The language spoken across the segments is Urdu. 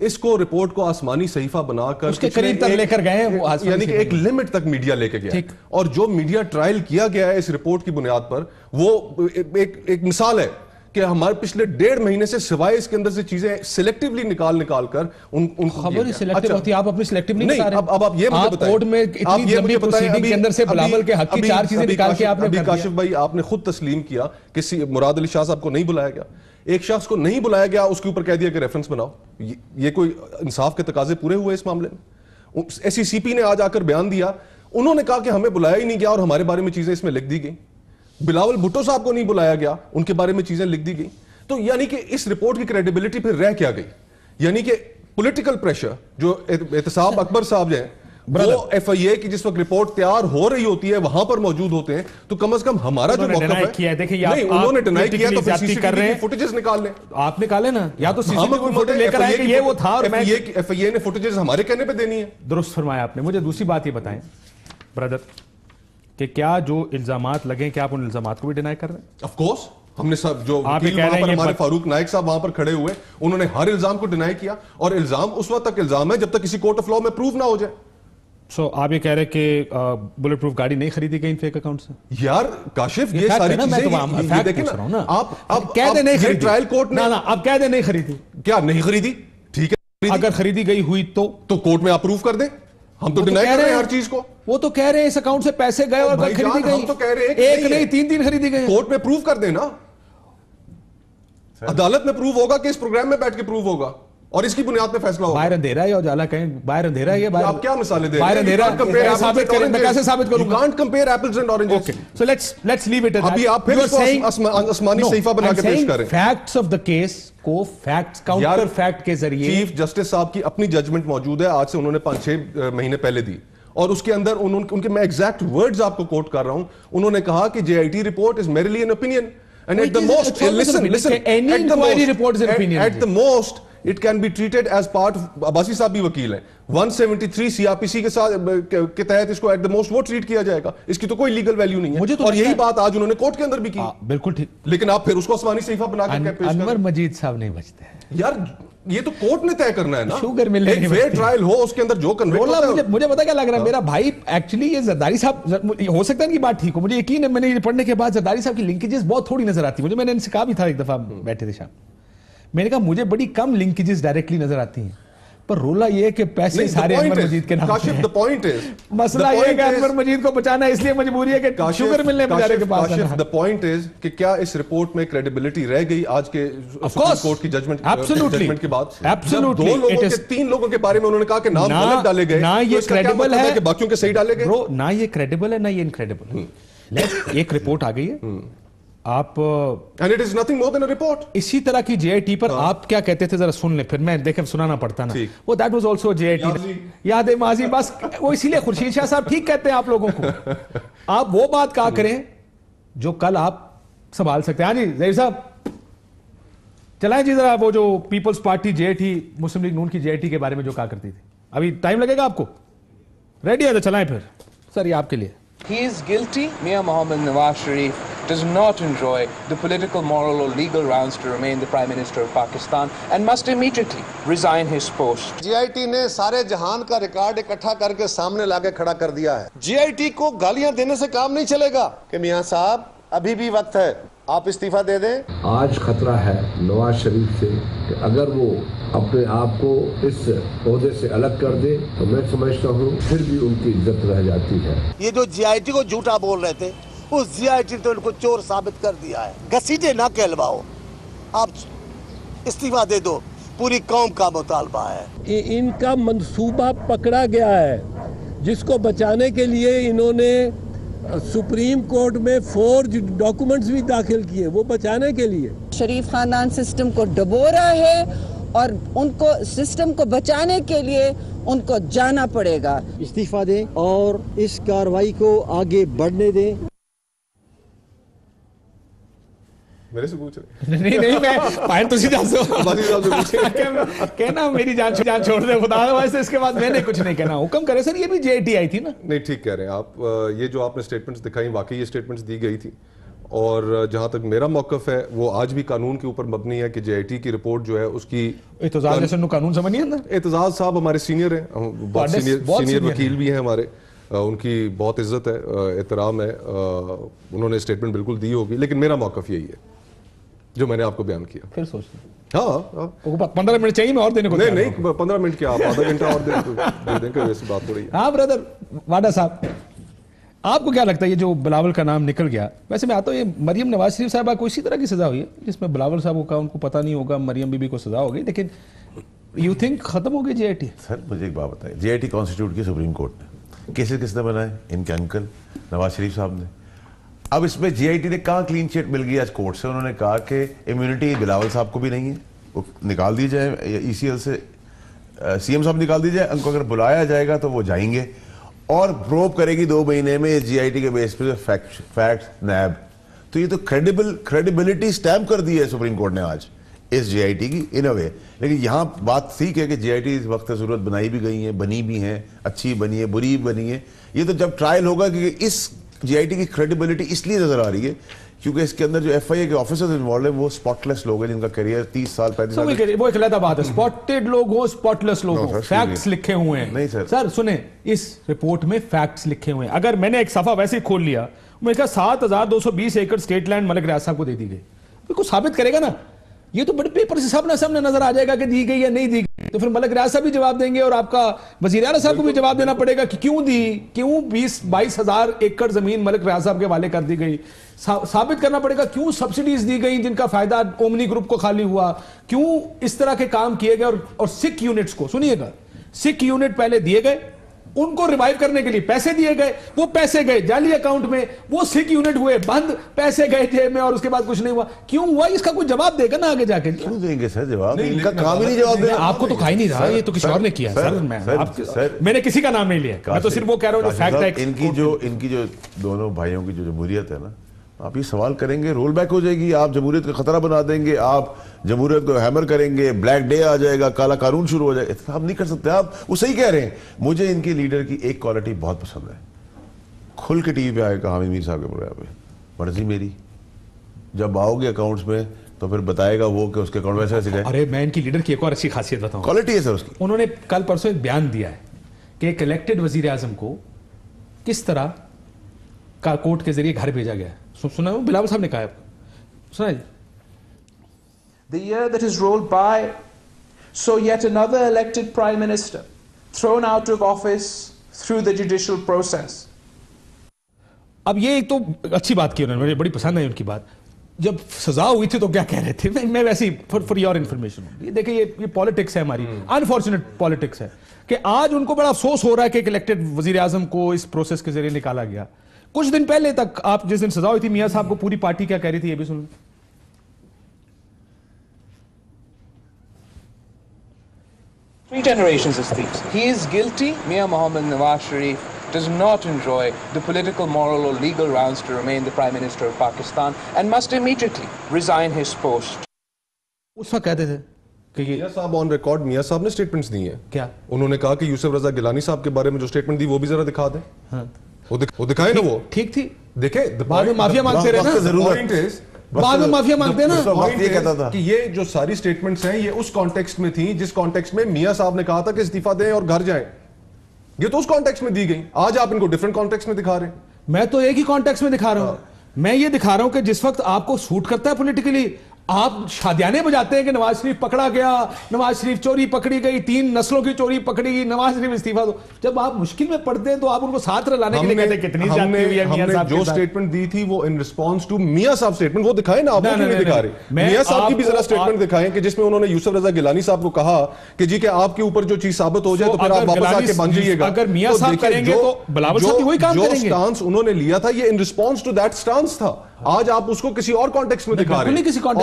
اس کو رپورٹ کو آسمانی صحیفہ بنا کر اس کے قریب تک لے کر گئے ہیں, یعنی کہ ایک لمٹ تک میڈیا لے کے گیا, اور جو میڈیا ٹرائل کیا گیا ہے اس رپورٹ کی بنیاد پر وہ ایک مثال ہے کہ ہمارے پچھلے 1.5 مہینے سے سوائے اس کے اندر سے چیزیں سلیکٹیولی نکال کر ان خبر سلیکٹیو ہوتی ہے. آپ اپنی سلیکٹیو نہیں بتا رہے. اب آپ یہ مجھے بتائیں, کورٹ میں اتنی لمبی پروسیڈنگ کے اندر سے بلاول کے حق کی 4 چیزیں نکال کے آپ نے ابھی کاشف بھائی آپ نے خود تسلیم کیا کہ مراد علی شاہ صاحب کو نہیں بلایا گیا. ایک شخص کو نہیں بلایا گیا, اس کے اوپر کہہ دیا کہ ریفرنس بناؤ. یہ کوئی انصاف کے تقاضے پورے ہوئے اس معاملے میں؟ ایس ای سی پی نے آج آ کر بیان دیا, انہوں نے کہا کہ ہمیں بلایا ہی نہیں گیا اور ہمارے بارے میں چیزیں اس میں لکھ دی گئی. بلاول بھٹو صاحب کو نہیں بلایا گیا, ان کے بارے میں چیزیں لکھ دی گئی. تو یعنی کہ اس رپورٹ کی کریڈیبلٹی پھر رہ کیا گئی؟ یعنی کہ پولیٹیکل پریشر جو احتساب اکبر صاحب ہیں وہ ایف آئی اے کی جس وقت رپورٹ تیار ہو رہی ہوتی ہے وہاں پر موجود ہوتے ہیں, تو کم از کم ہمارا جو موقف ہے, نہیں انہوں نے ڈینائی کیا تو پھر سی سی ٹی وی فوٹیجز نکال لیں. آپ نکالیں نا, یا تو سی سی ٹی وی فوٹیج لے کر آئیں کہ یہ وہ تھا, اور ایف آئی اے نے فوٹیجز ہمارے کہنے پہ دینی ہے. درست فرمایا آپ نے. مجھے دوسری بات یہ بتائیں بردر کہ کیا جو الزامات لگے کیا آپ ان الزامات کو بھی ڈینائی کر رہے ہیں؟ آف کورس ہم نے سب جو وکیل وہاں پر ہمارے فاروق نائک صاحب وہاں پر کھڑے ہوئے انہوں نے ہر الزام کو ڈینائی کیا, اور الزام اس وقت تک الزام ہے جب تک کسی کورٹ آف لا میں پروف نہ ہو جائے. سو آپ یہ کہہ رہے کہ بلٹ پروف گاڑی نہیں خریدی گئی ان فیک اکاؤنٹ سے؟ یار کاشف یہ ساری چیزیں دیکھیں نا, آپ کہہ دیں نہیں خریدی, ٹرائل کورٹ نے آپ کہہ دیں نہیں خریدی, کیا نہیں خریدی؟ ٹھیک ہے, اگر خریدی گئی ہوئی تو کورٹ میں آپ پروف کر دیں. ہم تو ڈینائی کر رہے ہیں ہر چیز کو. وہ تو کہہ رہے ہیں اس اکاؤنٹ سے پیسے گئے اور خریدی گئی. ہم تو کہہ رہے ہیں ایک نہیں 3 خریدی گئی. کورٹ میں پروف کر دیں نا, عدالت میں پروف ہوگا کہ اس پروگرام میں بیٹھ کے پروف ہوگا اور اس کی بنیاد پہ فیصلہ ہوگا. باہر اندھیرا ہے یا اجالا کہیں باہر اندھیرا ہے, یہ آپ کیا مثالیں دے رہے ہیں؟ باہر اندھیرا ثابت کریں, میں کیسے ثابت کروں؟ You can't compare apples and oranges. Okay, so let's leave it at that. ابھی آپ پھر اس کو آسمانی صحیفہ بنا کے پیش کریں. فیکٹس آف دا کیس کو فیکٹس کاؤنٹر فیکٹ کے ذریعے چیف جسٹس صاحب کی اپنی ججمنٹ موجود ہے, آج سے انہوں نے 5-6 مہینے پہلے دی, اور اس کے اندر ان کے میں ایگزیکٹ ورڈز آپ کو کوٹ کر رہا ہوں. انہوں نے کہا کہ J I T report is merely an opinion, and at the most at the most it can be treated as part of, Abbasi صاحب بھی وکیل ہیں, 173 سی آر پی سی کے تحت اس کو at the most وہ ٹریٹ کیا جائے گا. اس کی تو کوئی لیگل ویلیو نہیں ہے, اور یہی بات آج انہوں نے کورٹ کے اندر بھی کی. بالکل ٹھیک, لیکن آپ پھر اس کو آسمانی صحیفہ بنا کر پیش کریں. انور مجید صاحب نہیں بچتے ہیں یار, یہ تو کورٹ نے طے کرنا ہے نا. شوگر ملنے ایک فیئر ٹرائل ہو, اس کے اندر جو کنوکٹ ہوتا ہے. مجھے پتا کیا لگ رہا ہے, میرا بھائی ایکچولی یہ زرداری صاحب, ہو سکتا ہے ان کی بات ٹھیک ہو, مجھے یقین ہے میں نے یہ پڑھنے کے بعد زرداری صاحب کی لنکیجز بہت تھوڑی نظر آتی ہیں مجھے. میں نے ان سے کہا بھی تھا ایک دفعہ بیٹھے تھے شام, میں نے کہا مجھے بڑی کم لنکیجز ڈائریکٹلی نظر آتی ہیں, پر رولا یہ ہے کہ پیسے سارے انور مجید کے نام ہیں. مسئلہ یہ ہے کہ انور مجید کو بچانا اس لیے مجبوری ہے کہ شوگر ملنے بیچارے کے پاس. the point is کہ کیا اس رپورٹ میں کریڈیبلٹی رہ گئی آج کے سپریم کورٹ کی ججمنٹ کے بعد؟ ایبسولوٹلی. 2 لوگوں کے 3 لوگوں کے بارے میں انہوں نے کہا کہ نام غلط ڈالے گئے, نہ یہ کریڈیبل ہے کہ باقیوں کے صحیح ڈالے گئے. نہ یہ کریڈیبل ہے نہ یہ انکریڈیبل ہے. ایک رپورٹ آ گئی ہے, آپ and it is nothing more than a report. اسی طرح کی جے آئی ٹی پر آپ کیا کہتے تھے ذرا سن لیں, پھر میں دیکھیں سنانا پڑتا نا. وہ that was also J I T, یاد ہے ماضی. بس وہ اسی لیے خورشید شاہ صاحب ٹھیک کہتے ہیں آپ لوگوں کو. آپ وہ بات کہا کریں جو کل آپ سنبھال سکتے ہیں. ہاں جی ظہیر صاحب چلائیں جی ذرا وہ جو Peoples Party J I T, Muslim League نون کی جے آئی ٹی کے بارے میں جو کہا کرتی تھی. ابھی ٹائم لگے گا آپ کو, ریڈی ہے تو چلائیں پھر. سر یہ آپ کے لیے. He is guilty. Mir Mohammad Nawaz Sharif does not enjoy the political, moral or legal grounds to remain the Prime Minister of Pakistan and must immediately resign his post. GIT نے سارے جہان کا ریکارڈ اکٹھا کر کے سامنے لا کے کھڑا کر دیا ہے. GIT کو گالیاں دینے سے کام نہیں چلے گا کہ میاں صاحب ابھی بھی وقت ہے, آپ استعفیٰ دے دیں. آج خطرہ ہے نواز شریف سے کہ اگر وہ اپنے آپ کو اس عہدے سے الگ کر دے تو میں سمجھتا ہوں پھر بھی ان کی عزت رہ جاتی ہے. یہ جو GIT کو جھوٹا بول رہے تھے, اس GIT تو ان کو چور ثابت کر دیا ہے. گھسیٹے نہ کہلواؤ, آپ استعفیٰ دے دو, پوری قوم کا مطالبہ ہے. ان کا منصوبہ پکڑا گیا ہے جس کو بچانے کے لیے انہوں نے سپریم کورٹ میں فورج ڈاکومنٹس بھی داخل کیے, وہ بچانے کے لیے. شریف خاندان سسٹم کو ڈبو رہا ہے اور ان کو سسٹم کو بچانے کے لیے ان کو جانا پڑے گا. استعفیٰ دیں اور اس کاروائی کو آگے بڑھنے دیں. میرے سے پوچھ رہے نہیں میں پائن تو سیدھا کہنا میری جان چھوڑ دے خدا, ویسے اس کے بعد میں نے کچھ نہیں کہنا. حکم کرے سر, یہ بھی جے آئی ٹی آئی تھی نا. نہیں ٹھیک کہہ رہے ہیں آپ. یہ جو آپ نے سٹیٹمنٹس دکھائی واقعی یہ سٹیٹمنٹس دی گئی تھی, اور جہاں تک میرا موقف ہے وہ آج بھی قانون کے اوپر مبنی ہے کہ جے آئی ٹی کی رپورٹ جو ہے اس کی اعتزاز جیسے قانون سمجھ نہیں آتا. اعتزاز صاحب ہمارے سینئر ہیں, بہت سینئر وکیل بھی ہیں ہمارے, ان کی بہت عزت ہے, احترام ہے, انہوں نے اسٹیٹمنٹ بالکل دی ہوگی, لیکن میرا موقف یہی ہے جو میں نے آپ کو بیان کیا. پھر سوچتے ہیں ہاں 15 منٹ چاہیے میں اور دینے کو. نہیں 15 منٹ کیا, آپ آدھا گھنٹہ اور دے دیں کہ ویسی بات ہو رہی ہے. ہاں بردر واڈا صاحب, آپ کو کیا لگتا ہے یہ جو بلاول کا نام نکل گیا, ویسے میں آتا ہوں یہ مریم نواز شریف صاحبہ کو اسی طرح کی سزا ہوئی ہے جس میں بلاول صاحب کا ان کو پتہ نہیں ہوگا, مریم بی بی کو سزا ہو گئی, لیکن یو تھنک ختم ہو گئی جے آئی ٹی؟ سر مجھے ایک بات بتائیں, جے آئی ٹی کانسٹیٹیوٹ کی سپریم کورٹ نے, کیسز کس نے بنائے؟ ان کے انکل نواز شریف صاحب نے. اب اس میں جے آئی ٹی نے کہاں کلین چیٹ مل گئی آج کورٹ سے؟ انہوں نے کہا کہ امیونٹی بلاول صاحب کو بھی نہیں ہے, وہ نکال دی جائے, ای سی ایل سے سی ایم صاحب نکال دی جائے, ان کو اگر بلایا جائے گا تو وہ جائیں گے اور پروب کرے گی 2 مہینے میں جی آئی ٹی کے بیس پہ فیکٹ نیب. تو یہ تو کریڈیبلٹی سٹیمپ کر دی ہے سپریم کورٹ نے آج اس جے آئی ٹی کی ان اے وے. لیکن یہاں بات ٹھیک ہے کہ جے آئی ٹی اس وقت ضرورت بنائی بھی گئی ہیں, بنی بھی ہیں, اچھی بنی ہے, بری بنی ہے. یہ تو جب ٹرائل ہوگا کہ اس جے آئی ٹی کی کریڈیبلٹی اس لیے نظر آ رہی ہے کیونکہ اس کے اندر جو ایف آئی اے کے آفیسرز انوالوڈ ہیں وہ اسپاٹ لوگ ہیں جن کا کیریئر 30 سال 35 سال. وہ ایک علیحدہ بات ہے, اسپاٹڈ لوگ ہوں, اسپاٹ لیس لوگ ہوں, فیکٹس لکھے ہوئے ہیں. نہیں سر سنیں, اس رپورٹ میں فیکٹس لکھے ہوئے ہیں. اگر میں نے ایک صفحہ ویسے ہی کھول لیا, میں نے کہا 7220 ایکڑ اسٹیٹ لینڈ ملک ریاض صاحب کو دے دی گئی, کوئی ثابت کرے گا نا, یہ تو بڑے پیپر سے سامنے نظر آ جائے گا کہ دی گئی یا نہیں دی گئی, تو پھر ملک ریاض صاحب بھی جواب دیں گے اور آپ کا وزیر اعلیٰ صاحب کو بھی جواب دینا پڑے گا کہ کیوں دی, کیوں 22 ہزار ایکڑ زمین ملک ریاض صاحب کے حوالے کر دی گئی. ثابت کرنا پڑے گا کیوں سبسڈیز دی گئی جن کا فائدہ اومنی گروپ کو خالی ہوا, کیوں اس طرح کے کام کیے گئے. اور سکھ یونٹس کو سنیے گا, سکھ یونٹ پہلے دیے گئے, ان کو ریوائیو کرنے کے لیے پیسے دیے گئے, وہ پیسے گئے جعلی اکاؤنٹ میں, وہ سکھ یونٹ ہوئے بند, پیسے گئے جیب میں اور اس کے بعد کچھ نہیں ہوا. کیوں ہوا اس کا کوئی جواب دے گا نا آگے جا کے. کیوں دیں گے سر جواب؟ ان کا کام ہی نہیں جواب دینا. آپ کو تو کہا ہی نہیں رہا, یہ تو کسی اور نے کیا سر, میں نے کسی کا نام نہیں لیا, میں تو صرف وہ کہہ رہا ہوں جو فیکٹ ہے. ان کی جو دونوں بھائیوں کی جو جمہوریت ہے نا, آپ یہ سوال کریں گے رول بیک ہو جائے گی, آپ جمہوریت کا خطرہ بنا دیں گے, آپ جمہوریت کو ہیمر کریں گے, بلیک ڈے آ جائے گا, کالا قانون شروع ہو جائے گا. آپ نہیں کر سکتے, آپ وہ صحیح کہہ رہے ہیں. مجھے ان کی لیڈر کی ایک کوالٹی بہت پسند ہے, کھل کے ٹی وی پہ آئے گا حامد میر صاحب کے پروگرام پہ, مرضی میری, جب آؤ گے اکاؤنٹس میں تو پھر بتائے گا وہ کہ اس کے اکاؤنٹ میں ایسے جائے. ارے میں ان کی لیڈر کی ایک اور اچھی خاصیت بتاؤں, کوالٹی ہے سر اس کی. انہوں نے کل پرسوں ایک بیان دیا ہے کہ ایک الیکٹڈ وزیر اعظم کو کس طرح کا کورٹ کے ذریعے گھر بھیجا گیا ہے. سنا ہے, بلاول صاحب نے کہا ہے, سنا ہے جی. The year that has rolled by, so yet another elected prime minister thrown out of office through the judicial process. اب یہ ایک تو اچھی بات کی انہوں نے, مجھے بڑی پسند ہے ان کی بات. جب سزا ہوئی تھی تو کیا کہہ رہے تھے, میں ویسے فار یور انفارمیشن, یہ دیکھیں یہ پالیٹکس ہے ہماری, انفارچونیٹ پالیٹکس ہے کہ آج ان کو بڑا افسوس ہو رہا ہے کہ ایک الیکٹڈ وزیر اعظم کو اس پروسیس کے ذریعے نکالا گیا. کچھ دن پہلے تک آپ جس دن سزا ہوئی تھی میاں صاحب کو, پوری پارٹی کیا کہہ رہی تھی یہ بھی سن. 3 generations as thieves. He is guilty. Mia Mohammed Nawaz Sharif does not enjoy the political, moral or legal grounds to remain the Prime Minister of Pakistan and must immediately resign his post. اس وقت کہتے تھے کہ میاں صاحب آن ریکارڈ, میاں صاحب نے سٹیٹمنٹس دی ہیں. کیا انہوں نے کہا کہ یوسف رضا گیلانی صاحب کے بارے میں جو سٹیٹمنٹ دی وہ بھی ذرا دکھا دیں. وہ دکھائیں نا, وہ ٹھیک تھی. دیکھیں بعد میں معافیا مانگتے رہے نا, بعد میں معافیا مانگتے ہیں نا, کہ یہ جو ساری سٹیٹمنٹس ہیں یہ اس کانٹیکسٹ میں تھیں جس کانٹیکسٹ میں میاں صاحب نے کہا تھا کہ استعفیٰ دیں اور گھر جائیں. یہ تو اس کانٹیکسٹ میں دی گئی. آج آپ ان کو ڈیفرنٹ کانٹیکسٹ میں دکھا رہے ہیں. میں تو ایک ہی کانٹیکسٹ میں دکھا رہا ہوں. میں یہ دکھا رہا ہوں کہ جس وقت آپ کو سوٹ کرتا ہے پولیٹیکلی, آپ شادیانے بجاتے ہیں کہ نواز شریف پکڑا گیا, نواز شریف چوری پکڑی گئی, 3 نسلوں کی چوری پکڑی گئی, نواز شریف استعفیٰ دو. جب آپ مشکل میں پڑتے ہیں تو آپ ان کو ساتھ لانے کے لیے کہتے ہیں کتنی زیادتی ہوئی ہے میاں صاحب. جو سٹیٹمنٹ دی تھی وہ ان ریسپانس ٹو میاں صاحب سٹیٹمنٹ, وہ دکھائیں نا. آپ وہ کیوں نہیں دکھا رہے؟ میاں صاحب کی بھی ذرا سٹیٹمنٹ دکھائیں کہ جس میں انہوں نے یوسف رضا گیلانی صاحب کو کہا کہ جی کہ آپ کے اوپر جو چیز ثابت ہو جائے تو پھر آپ واپس آ کے بن جائیے گا. اگر میاں صاحب کریں گے تو بلاول صاحب بھی وہی کام کریں گے. جو سٹانس انہوں نے لیا تھا یہ in response to that stance تھا. آج آپ اس کو کسی اور کانٹیکسٹ میں دکھا رہے ہیں.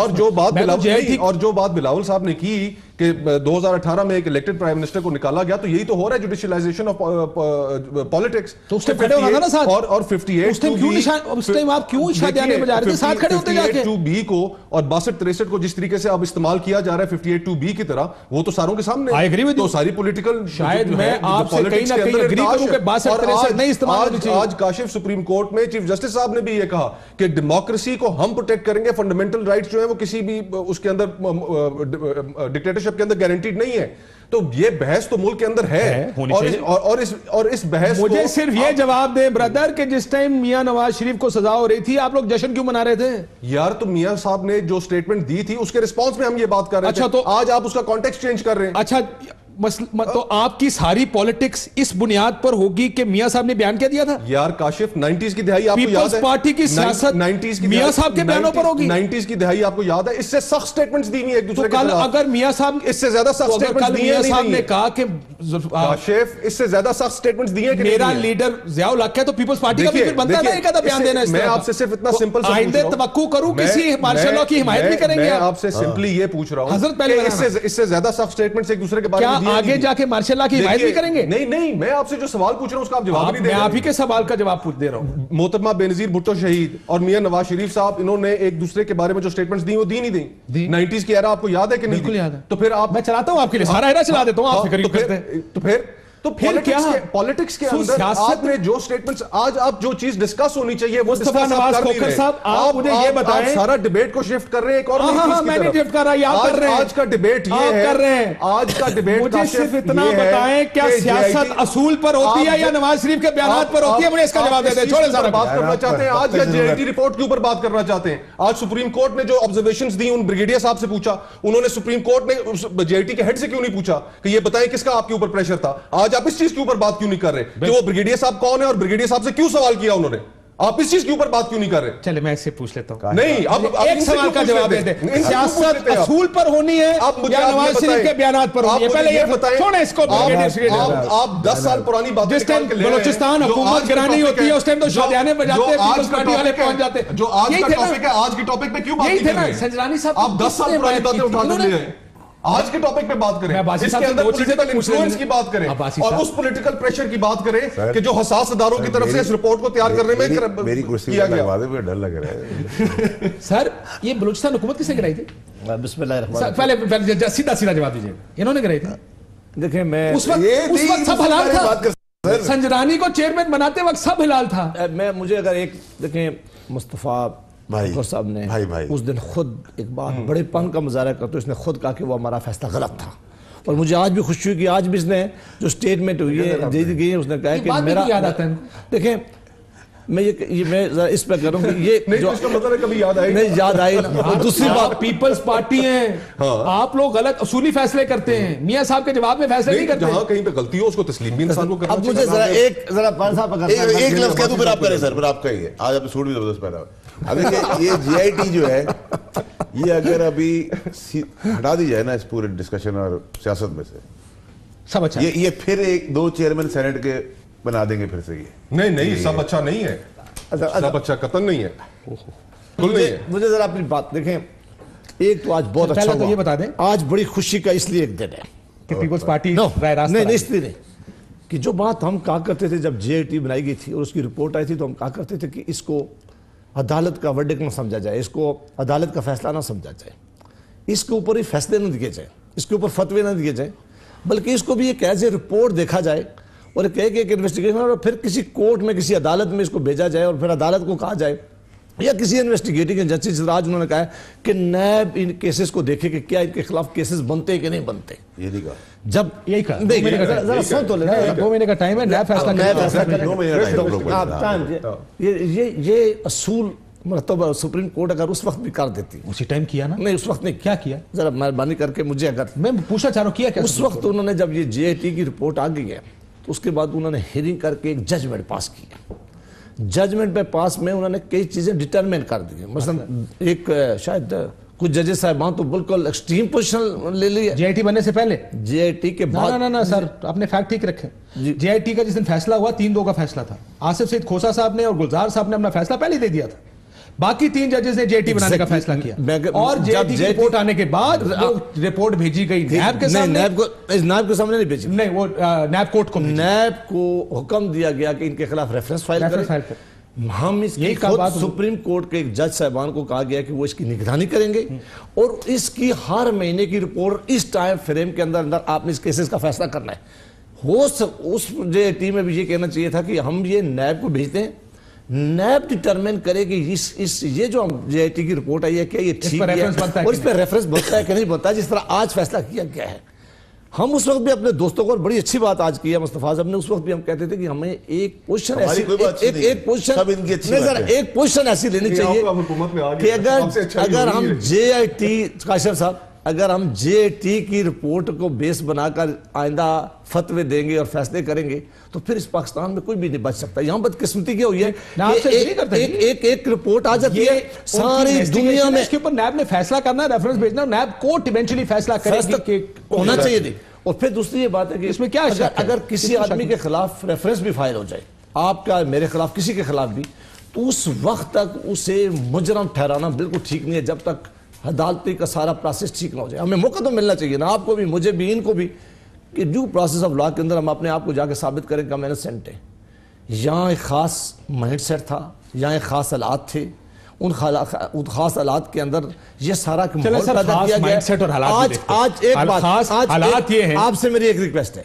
اور جو بات بلاول صاحب نے کی کہ کہ 2018 میں ایک الیکٹڈ پرائم منسٹر کو نکالا گیا, تو یہی تو ہو رہا ہے جوڈیشلائزیشن آف پالیٹکس. تو اس ٹائم کھڑے ہونا تھا نا ساتھ, اور 58 اس ٹائم آپ کیوں اشارے دینے میں جا رہے تھے, ساتھ کھڑے ہوتے جا کے 58(2)B کو اور 62-63 کو جس طریقے سے اب استعمال کیا جا رہا ہے 58(2)B کی طرح, وہ تو ساروں کے سامنے, تو ساری پولیٹیکل شاید میں آپ سے کہیں نہ کہیں اگری کروں کہ 62-63 نہیں استعمال ہونی چاہیے. آج کاشف سپریم کورٹ میں چیف جسٹس صاحب نے بھی یہ کہا کہ ڈیموکریسی کو ہم پروٹیکٹ کریں گے, فنڈامنٹل رائٹس جو ہیں وہ کسی بھی اس کے اندر ڈکٹیٹرشپ کے اندر گارنٹیڈ نہیں ہے. تو یہ بحث تو ملک کے اندر ہے, اور اس بحث مجھے صرف یہ جواب دیں بردر کہ جس ٹائم میاں نواز شریف کو سزا ہو رہی تھی آپ لوگ جشن کیوں منا رہے تھے یار؟ تو میاں صاحب نے جو سٹیٹمنٹ دی تھی اس کے رسپانس میں ہم یہ بات کر رہے تھے, تو آج آپ اس کا کانٹیکسٹ چینج کر رہے ہیں. اچھا تو آپ کی ساری پولیٹکس اس بنیاد پر ہوگی کہ میاں صاحب نے بیان کیا دیا تھا؟ یار کاشف 90s کی دہائی آپ کو یاد ہے, پیپلز پارٹی کی سیاست میاں صاحب کے بیانوں پر ہوگی. 90s کی دہائی آپ کو یاد ہے, اس سے سخت سٹیٹمنٹس دی ہوئی ایک دوسرے کے خلاف. اگر میاں صاحب اس سے زیادہ سخت سٹیٹمنٹس دیے ہیں, صاحب نے کہا کہ کاشف اس سے زیادہ سخت سٹیٹمنٹس دیے کہ میرا لیڈر ضیاء الحق ہے, تو پیپلز پارٹی کا بھی پھر بنتا ہے ایک آدھا بیان دینا. میں آپ سے صرف اتنا سمپل سا آئندہ توقع کروں کسی مارشل لاء کی حمایت بھی کریں گے؟ میں آپ سے سمپلی یہ پوچھ رہا ہوں حضرت پہلے اس سے زیادہ سخت سٹیٹمنٹس ایک دوسرے کے بارے میں کیا آگے جا کے مارشل لاء کی حمایت بھی کریں گے؟ نہیں, میں آپ سے جو سوال پوچھ رہا ہوں اس کا آپ جواب نہیں دے رہے. میں آپ ہی کے سوال کا جواب پوچھ دے رہا ہوں. محترمہ بینظیر بھٹو شہید اور میاں نواز شریف صاحب, انہوں نے ایک دوسرے کے بارے میں جو سٹیٹمنٹس دی وہ دی نہیں دی. 90s کی ایرا آپ کو یاد ہے کہ نہیں؟ بالکل یاد ہے. تو پھر آپ, میں چلاتا ہوں آپ کے لیے سارا ایرا چلا دیتا ہوں, آپ فکر کیوں کرتے ہیں؟ تو پولیٹکس کے اندر آپ نے جو سٹیٹمنٹس, آج آپ جو چیز ڈسکس ہونی چاہیے وہ مصطفیٰ نواز کھوکھر صاحب, آپ مجھے یہ بتائیں, آپ سارا ڈیبیٹ کو شفٹ کر رہے ہیں ایک اور میں نہیں شفٹ کر رہا, یہ آپ کر رہے ہیں. آج کا ڈیبیٹ یہ ہے, کر رہے ہیں آج کا ڈیبیٹ مجھے صرف اتنا بتائیں کیا سیاست اصول پر ہوتی ہے یا نواز شریف کے بیانات پر ہوتی ہے؟ مجھے اس کا جواب دے دیں. چھوڑے سارا بات کرنا چاہتے ہیں آج یا جے آئی ٹی رپورٹ کے اوپر بات کرنا چاہتے ہیں؟ آج سپریم کورٹ نے جو آبزرویشنز دی ان بریگیڈیئر صاحب سے پوچھا, انہوں نے سپریم کورٹ نے جے آئی ٹی کے ہیڈ سے کیوں نہیں پوچھا کہ یہ بتائیں کس کا آپ کے اوپر پریشر تھا؟ آج آپ اس چیز کے اوپر بات کیوں نہیں کر رہے کہ وہ بریگیڈیئر صاحب کون ہے اور بریگیڈیئر صاحب سے کیوں سوال کیا انہوں نے؟ آپ اس چیز کے اوپر بات کیوں نہیں کر رہے؟ چلے میں اس سے پوچھ لیتا ہوں. نہیں, اب ایک سوال کا جواب دے دیں. سیاست اصول پر ہونی ہے یا نواز شریف کے بیانات پر ہونی ہے؟ پہلے یہ بتائیں. چھوڑیں اس کو. آپ 10 سال پرانی باتیں جس ٹائم بلوچستان حکومت گرانی ہوتی ہے اس ٹائم تو شادیانے بجاتے ہیں, پیپلز پارٹی والے پہنچ جاتے ہیں. جو آج کا ٹاپک ہے, آج کے ٹاپک پہ کیوں بات نہیں کر رہے؟ سنجرانی صاحب آپ 10 سال پرانی باتیں اٹھا کر لے رہے ہیں. آج کے ٹاپک پہ بات کریں, اس کے اندر پولیٹیکل انفلوئنس کی بات کریں اور اس پولیٹیکل پریشر کی بات کریں کہ جو حساس اداروں کی طرف سے اس رپورٹ کو تیار کرنے میں میری کرسی پہ لگوا دے, مجھے ڈر لگ رہا ہے. سر یہ بلوچستان حکومت کس نے کرائی تھی؟ بسم اللہ الرحمن الرحیم. پہلے سیدھا جواب دیجیے, انہوں نے کرائی تھی. دیکھیں میں اس وقت سب حلال تھا, سنجرانی کو چیئرمین بناتے وقت سب حلال تھا. میں مجھے اگر ایک دیکھیں مصطفیٰ صاحب نے اس دن خود ایک بات بڑے پن کا مظاہرہ کرتے, اس نے خود کہا کہ وہ ہمارا فیصلہ غلط تھا, اور مجھے آج بھی خوشی ہوئی کہ آج بھی اس نے جو سٹیٹمنٹ ہوئی ہے دے دی گئی ہے, اس نے کہا کہ میرا یاد آتا ہے. دیکھیں میں ذرا اس پہ کروں کہ یہ جو اس کا مطلب ہے کبھی یاد آئے نہیں یاد آئی. دوسری بات, پیپلز پارٹی ہیں, آپ لوگ غلط اصولی فیصلے کرتے ہیں, میاں صاحب کے جواب میں فیصلے نہیں کرتے. جہاں کہیں پہ غلطی ہو اس کو تسلیم بھی انسان کو کرنا چاہیے. اب مجھے ذرا ایک لفظ کہہ دوں پھر آپ کریں سر, پھر آپ کا ہی ہے. آج آپ سوٹ بھی زبردست پہنا ہوا. اب یہ جی آئی ٹی جو ہے یہ اگر ابھی ہٹا دی جائے نا اس پورے ڈسکشن اور سیاست میں سے, سب اچھا یہ پھر ایک 2 چیئرمین سینٹ کے بنا دیں گے پھر سے. یہ نہیں سب اچھا نہیں ہے, سب اچھا قطن نہیں ہے. مجھے ذرا اپنی بات دیکھیں, ایک تو آج بہت اچھا ہوا, یہ بتا دیں آج بڑی خوشی کا اس لیے ایک دن ہے کہ پیپلز پارٹی نہیں اس لیے نہیں کہ جو بات ہم کہا کرتے تھے جب جے آئی ٹی بنائی گئی تھی اور اس کی رپورٹ آئی تھی, تو ہم کہا کرتے تھے کہ اس کو عدالت کا ورڈکٹ نہ سمجھا جائے, اس کو عدالت کا فیصلہ نہ سمجھا جائے, اس کے اوپر ہی فیصلے نہ دیے جائیں, اس کے اوپر فتوے نہ دیے جائیں, بلکہ اس کو بھی ایک ایز اے رپورٹ دیکھا جائے اور ایک انویسٹیگیشن, اور پھر کسی کورٹ میں کسی عدالت میں اس کو بھیجا جائے اور پھر عدالت کو کہا جائے یا کسی انویسٹیگیٹنگ جسٹس آج انہوں نے کہا ہے کہ نیب ان کیسز کو دیکھے کہ کیا ان کے خلاف کیسز بنتے کہ نہیں بنتے. یہ نہیں کہا, جب یہی کہا 2 مہینے کا ٹائم ہے, نیب فیصلہ یہ اصول مرتبہ سپریم کورٹ اگر اس وقت بھی کر دیتی, اسی ٹائم کیا نا, نہیں اس وقت نہیں کیا کیا, ذرا مہربانی کر کے مجھے اگر میں پوچھنا چاہ رہا ہوں کیا اس وقت انہوں نے جب یہ جے آئی ٹی کی رپورٹ آ گئی ہے تو اس کے بعد انہوں نے ہیئرنگ کر کے ایک ججمنٹ پاس کیا. ججمنٹ پہ پاس میں انہوں نے کئی چیزیں ڈیٹرمن کر دی, مثلا ایک شاید کچھ ججز صاحبان تو بالکل ایکسٹریم پوزیشن لے لی ہے جے آئی ٹی بننے سے پہلے. جے آئی ٹی کے بعد نہ سر اپنے فیکٹ ٹھیک رکھیں. جے آئی ٹی کا جس دن فیصلہ ہوا 3-2 کا فیصلہ تھا, آصف سعید کھوسا صاحب نے اور گلزار صاحب نے اپنا فیصلہ پہلے دے دیا تھا. باقی 3 ججز نے JIT بنانے کا فیصلہ کیا اور JIT کی رپورٹ آنے کے بعد رپورٹ بھیجی گئی نیب کے سامنے. نیب کے سامنے نہیں بھیجی, نہیں وہ نیب کورٹ کو, نیب کو حکم دیا گیا کہ ان کے خلاف ریفرنس فائل کریں. ہم اس کی خود سپریم کورٹ کے ایک جج صاحبان کو کہا گیا کہ وہ اس کی نگرانی کریں گے اور اس کی ہر مہینے کی رپورٹ اس ٹائم فریم کے اندر آپ نے اس کیسز کا فیصلہ کرنا ہے. اس JIT میں بھی یہ کہنا چاہیے تھا کہ ہم یہ نیب کو بھیجتے ہیں, نیب ڈیٹرمن کرے کہ یہ جو JIT کی رپورٹ آئی ہے کیا یہ ٹھیک ہے اور اس پہ ریفرنس بنتا ہے کہ نہیں بنتا, جس طرح آج فیصلہ کیا گیا ہے. ہم اس وقت بھی اپنے دوستوں کو, اور بڑی اچھی بات آج کی ہے مصطفیٰ صاحب نے, اس وقت بھی ہم کہتے تھے کہ ہمیں ایک پوزیشن ایسی لینی چاہیے کہ اگر ہم JIT کاشف صاحب اگر ہم JIT کی رپورٹ کو بیس بنا کر آئندہ فتوے دیں گے اور فیصلے کریں گے تو پھر اس پاکستان میں کوئی بھی نہیں بچ سکتا. یہاں بدقسمتی کیا ہوئی ہے, ایک رپورٹ آ جاتی ہے ساری دنیا میں, اس کے اوپر نیب نے فیصلہ کرنا ہے, ریفرنس بھیجنا ہے, نیب کورٹ ایونچولی فیصلہ کرے گی ہونا چاہیے تھی. اور پھر دوسری یہ بات ہے کہ اس میں کیا اگر کسی آدمی کے خلاف ریفرنس بھی فائل ہو جائے, آپ کا میرے خلاف کسی کے خلاف بھی, تو اس وقت تک اسے مجرم ٹھہرانا بالکل ٹھیک نہیں ہے جب تک عدالتی کا سارا پروسیس ٹھیک نہ ہو جائے. ہمیں موقع تو ملنا چاہیے نا, آپ کو بھی, مجھے بھی, ان کو بھی, کہ ڈیو پروسیس آف لا کے اندر ہم اپنے آپ کو جا کے ثابت کریں کہ ہم انوسینٹ ہیں. یہاں ایک خاص مائنڈ سیٹ تھا, یہاں ایک خاص حالات تھے, ان خاص حالات کے اندر یہ سارا ماحول پیدا کیا گیا. آج ایک بات آپ سے میری ایک ریکویسٹ ہے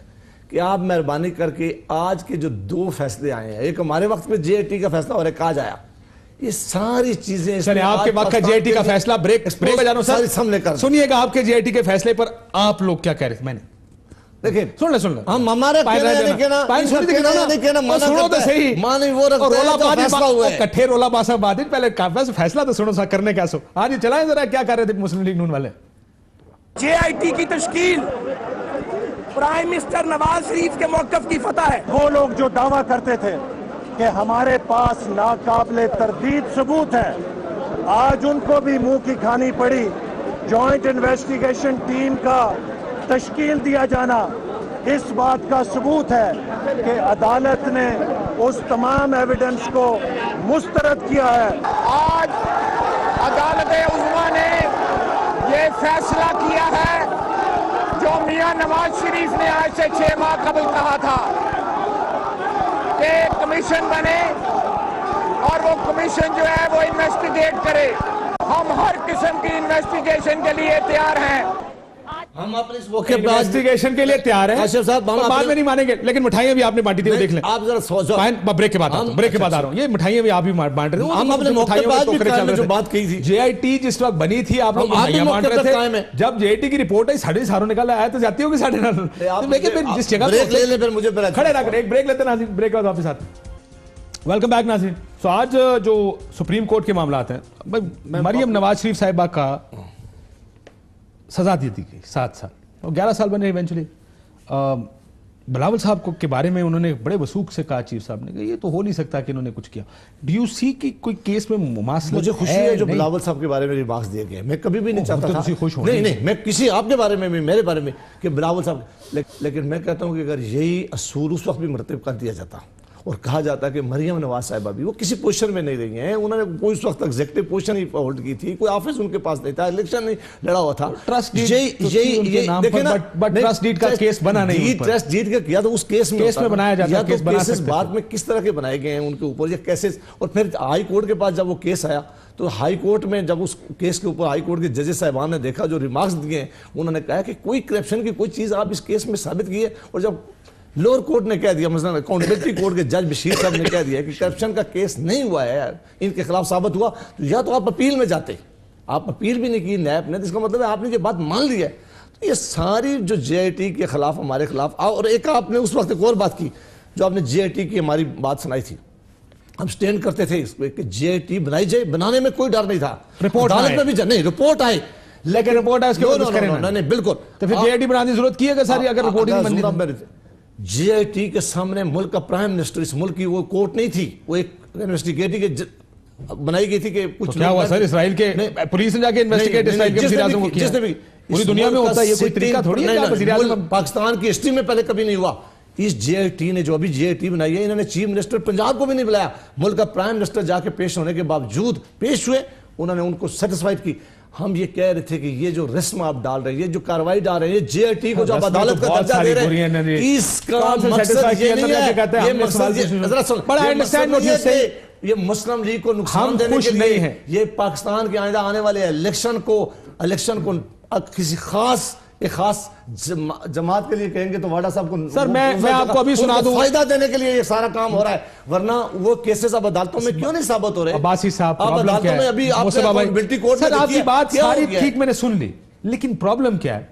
کہ آپ مہربانی کر کے آج کے جو 2 فیصلے آئے ہیں, ایک ہمارے وقت میں JIT کا فیصلہ اور ایک آج آیا, یہ ساری چیزیں سر آپ کے وقت کا JIT کا فیصلہ بریک بجانو سر سنیے گا, آپ کے JIT کے فیصلے پر آپ لوگ کیا کہہ رہے تھے. میں نے دیکھیں سن لیں ہم ہمارے کٹھے رولا باسا بات پہلے فیصلہ تو سنو سا کرنے کیا سو آج چلائیں ذرا کیا کر رہے تھے مسلم لیگ نون والے. JIT کی تشکیل پرائم منسٹر نواز شریف کے موقف کی فتح ہے. وہ لوگ جو دعویٰ کرتے تھے کہ ہمارے پاس ناقابل تردید ثبوت ہے, آج ان کو بھی منہ کی کھانی پڑی. جوائنٹ انویسٹیگیشن ٹیم کا تشکیل دیا جانا اس بات کا ثبوت ہے کہ عدالت نے اس تمام ایویڈنس کو مسترد کیا ہے. آج عدالت عظمیٰ نے یہ فیصلہ کیا ہے جو میاں نواز شریف نے آج سے 6 ماہ قبل کہا تھا کہ کمیشن بنے اور وہ کمیشن جو ہے وہ انویسٹیگیٹ کرے. ہم ہر قسم کی انویسٹیگیشن کے لیے تیار ہیں. ہم اپنے اس موقع پر انویسٹیگیشن کے لیے تیار ہیں. کاشف صاحب بعد میں نہیں مانیں گے, لیکن مٹھائیاں بھی آپ نے بانٹی تھی, وہ دیکھ لیں. آپ ذرا سوچو, بریک کے بعد آ رہا ہوں. یہ مٹھائیاں بھی آپ بھی بانٹ رہے ہیں. ہم اپنے موقع پر جو بات کی تھی JIT جس وقت بنی تھی آپ لوگ مٹھائیاں بانٹ رہے تھے. جب JIT کی رپورٹ آئی ساڑھے ساروں نکالا آیا تو جاتی ہوگی ساڑھے نال. جس جگہ بریک لے لیں, پھر مجھے کھڑے رکھ ایک بریک لیتے ہیں ناظرین, بریک کے بعد واپس آتے ہیں. ویلکم بیک ناظرین. سو آج جو سپریم کورٹ کے معاملات ہیں, مریم نواز شریف صاحبہ کا سزا دی گئی 7 سال اور 11 سال بنے ایونچولی. بلاول صاحب کے بارے میں انہوں نے بڑے وثوق سے کہا, چیف صاحب نے کہا یہ تو ہو نہیں سکتا کہ انہوں نے کچھ کیا. ڈو یو سی کی کوئی کیس میں مماثلت؟ مجھے خوشی ہے جو بلاول صاحب کے بارے میں ریمارکس دیے گئے. میں کبھی بھی نہیں چاہتا تھا, نہیں میں کسی آپ کے بارے میں بھی, میرے بارے میں کہ بلاول صاحب, لیکن میں کہتا ہوں کہ اگر یہی اصول اس وقت بھی مرتب کر دیا جاتا اور کہا جاتا کہ مریم نواز صاحبہ بھی, وہ کسی پوزیشن میں نہیں رہی ہیں, انہوں نے کوئی اس وقت ایگزیکٹو پوزیشن ہی ہولڈ کی تھی, کوئی آفس ان کے پاس نہیں تھا, الیکشن نہیں لڑا ہوا تھا. ٹرسٹ ڈیڈ کا کیس بنا نہیں, ٹرسٹ ڈیڈ کا کیا تو اس کیس میں بنایا جاتا, کیسز بعد میں کس طرح کے بنائے گئے ہیں ان کے اوپر یہ کیسز. اور پھر ہائی کورٹ کے پاس جب وہ کیس آیا تو ہائی کورٹ میں جب اس کیس کے اوپر ہائی کورٹ کے ججز صاحبان نے دیکھا, جو ریمارکس دیے ہیں, انہوں نے کہا کہ کوئی کرپشن کی کوئی چیز آپ اس کیس میں ثابت کی ہے. اور جب لوور کورٹ نے کہہ دیا, مثلا اکاؤنٹیبلٹی کورٹ کے جج بشیر صاحب نے کہہ دیا کہ کرپشن کا کیس نہیں ہوا ہے, ان کے خلاف ثابت ہوا, تو یا تو آپ اپیل میں جاتے, آپ اپیل بھی نہیں کی نیب نے, تو اس کا مطلب ہے آپ نے یہ بات مان لی ہے. تو یہ ساری جو JIT کے خلاف ہمارے خلاف, اور ایک آپ نے اس وقت ایک اور بات کی جو آپ نے JIT کی ہماری بات سنائی تھی, ہم سٹینڈ کرتے تھے اس پہ کہ JIT بنائی جائے, بنانے میں کوئی ڈر نہیں تھا. رپورٹ میں بھی نہیں, رپورٹ آئے لیکن رپورٹ آئے اس کے بعد نہیں بالکل, تو پھر JIT بنانے کی ضرورت کی ہے کہ ساری اگر رپورٹ JIT کے سامنے ملک کا پرائم منسٹر, اس ملک کی وہ کورٹ نہیں تھی, وہ ایک انویسٹیگیٹنگ بنائی گئی تھی کہ کچھ کیا ہوا سر, اسرائیل کے پولیس نے جا کے انویسٹیگیٹ اسرائیل کے وزیر اعظم کو کیا, پوری دنیا میں ہوتا ہے, یہ کوئی طریقہ تھوڑی ہے کہ وزیر اعظم پاکستان کی ہسٹری میں پہلے کبھی نہیں ہوا اس جے آئی ٹی نے جو ابھی جے آئی ٹی بنائی ہے، انہوں نے چیف منسٹر پنجاب کو بھی نہیں بلایا، ملک کا پرائم منسٹر جا کے پیش ہونے کے باوجود پیش ہوئے، انہوں نے ان کو سیٹسفائیڈ کی. ہم یہ کہہ رہے تھے کہ یہ جو رسم آپ ڈال رہے ہیں، یہ جو کاروائی ڈال رہے ہیں، جے آئی ٹی کو جو آپ عدالت کا درجہ دے رہے ہیں، اس کا مقصد یہ نہیں ہے، یہ مقصد یہ مسلم لیگ کو نقصان دینے کے لیے، یہ پاکستان کے آئندہ آنے والے الیکشن کو کسی خاص جماعت کے لیے کہیں گے تو واڈا صاحب کو سر میں آپ کو ابھی سنا دوں، فائدہ دینے کے لیے یہ سارا کام ہو رہا ہے، ورنہ وہ کیسز اب عدالتوں میں کیوں نہیں ثابت ہو رہے؟ عباسی صاحب آپ عدالتوں میں ابھی آپ سر آپ کی بات ساری ٹھیک میں نے سن لی، لیکن پرابلم کیا ہے؟